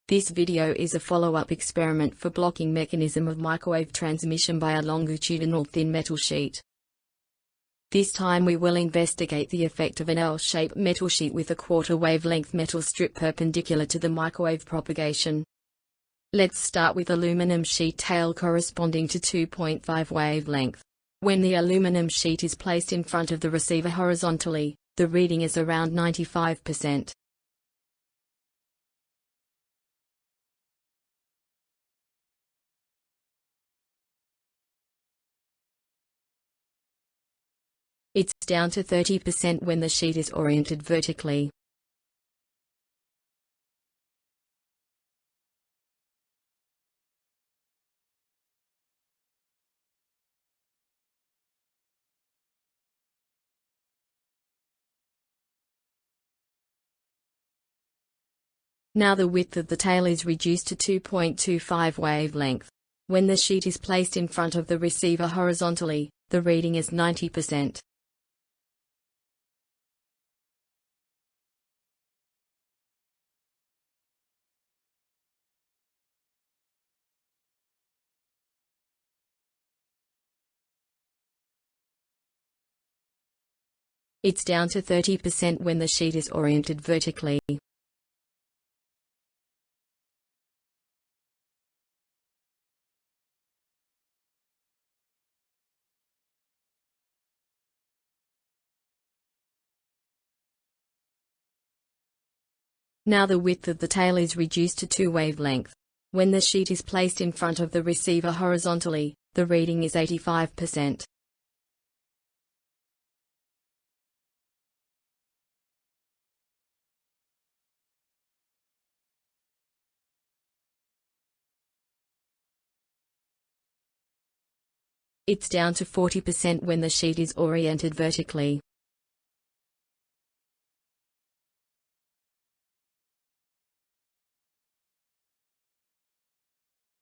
This video is a follow-up experiment for blocking mechanism of microwave transmission by a longitudinal thin metal sheet. This time we will investigate the effect of an L-shaped metal sheet with a quarter wavelength metal strip perpendicular to the microwave propagation. Let's start with aluminum sheet tail corresponding to 2.5 wavelength. When the aluminum sheet is placed in front of the receiver horizontally, the reading is around 95%. It's down to 30% when the sheet is oriented vertically. Now the width of the tail is reduced to 2.25 wavelength. When the sheet is placed in front of the receiver horizontally, the reading is 90%. It's down to 30% when the sheet is oriented vertically. Now the width of the tail is reduced to 2 wavelength. When the sheet is placed in front of the receiver horizontally, the reading is 85%. It's down to 40% when the sheet is oriented vertically.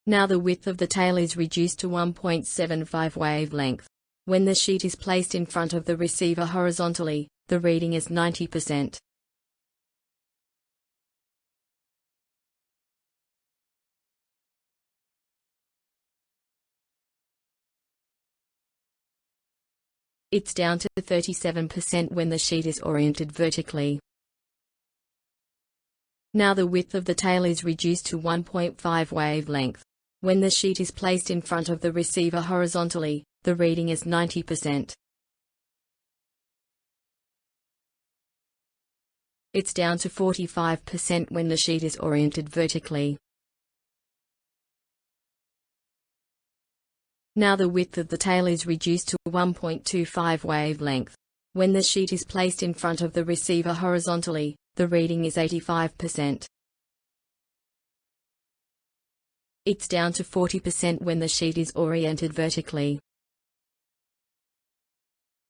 Now the width of the tail is reduced to 1.75 wavelength. When the sheet is placed in front of the receiver horizontally, the reading is 90%. It's down to 37% when the sheet is oriented vertically. Now the width of the tail is reduced to 1.5 wavelength. When the sheet is placed in front of the receiver horizontally, the reading is 90%. It's down to 45% when the sheet is oriented vertically. Now the width of the tail is reduced to 1.25 wavelength. When the sheet is placed in front of the receiver horizontally, the reading is 85%. It's down to 40% when the sheet is oriented vertically.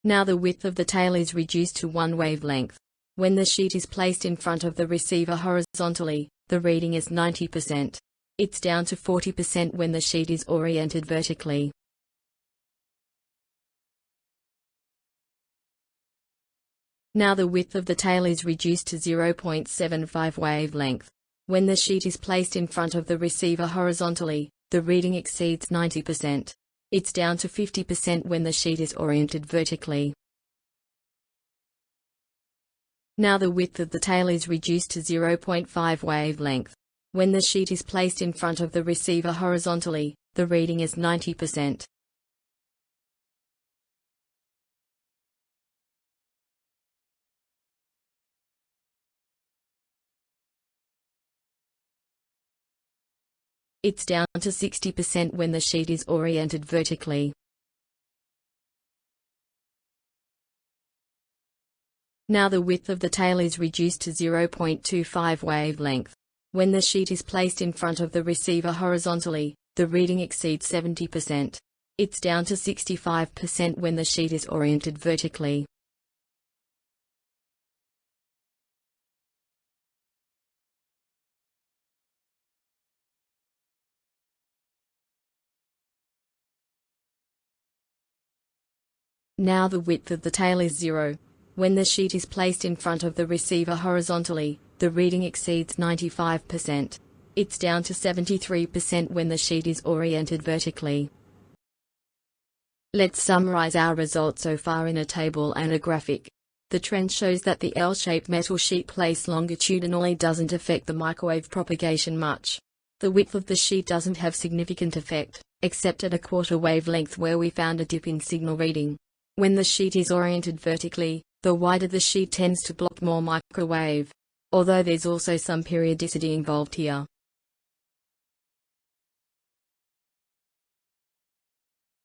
Now the width of the tail is reduced to 1 wavelength. When the sheet is placed in front of the receiver horizontally, the reading is 90%. It's down to 40% when the sheet is oriented vertically. Now the width of the tail is reduced to 0.75 wavelength. When the sheet is placed in front of the receiver horizontally, the reading exceeds 90%. It's down to 50% when the sheet is oriented vertically. Now the width of the tail is reduced to 0.5 wavelength. When the sheet is placed in front of the receiver horizontally, the reading is 90%. It's down to 60% when the sheet is oriented vertically. Now the width of the tail is reduced to 0.25 wavelength. When the sheet is placed in front of the receiver horizontally, the reading exceeds 70%. It's down to 65% when the sheet is oriented vertically. Now the width of the tail is 0. When the sheet is placed in front of the receiver horizontally, the reading exceeds 95%. It's down to 73% when the sheet is oriented vertically. Let's summarize our results so far in a table and a graphic. The trend shows that the L-shaped metal sheet placed longitudinally doesn't affect the microwave propagation much. The width of the sheet doesn't have significant effect, except at a quarter wavelength where we found a dip in signal reading. When the sheet is oriented vertically, the wider the sheet tends to block more microwave. Although there's also some periodicity involved here.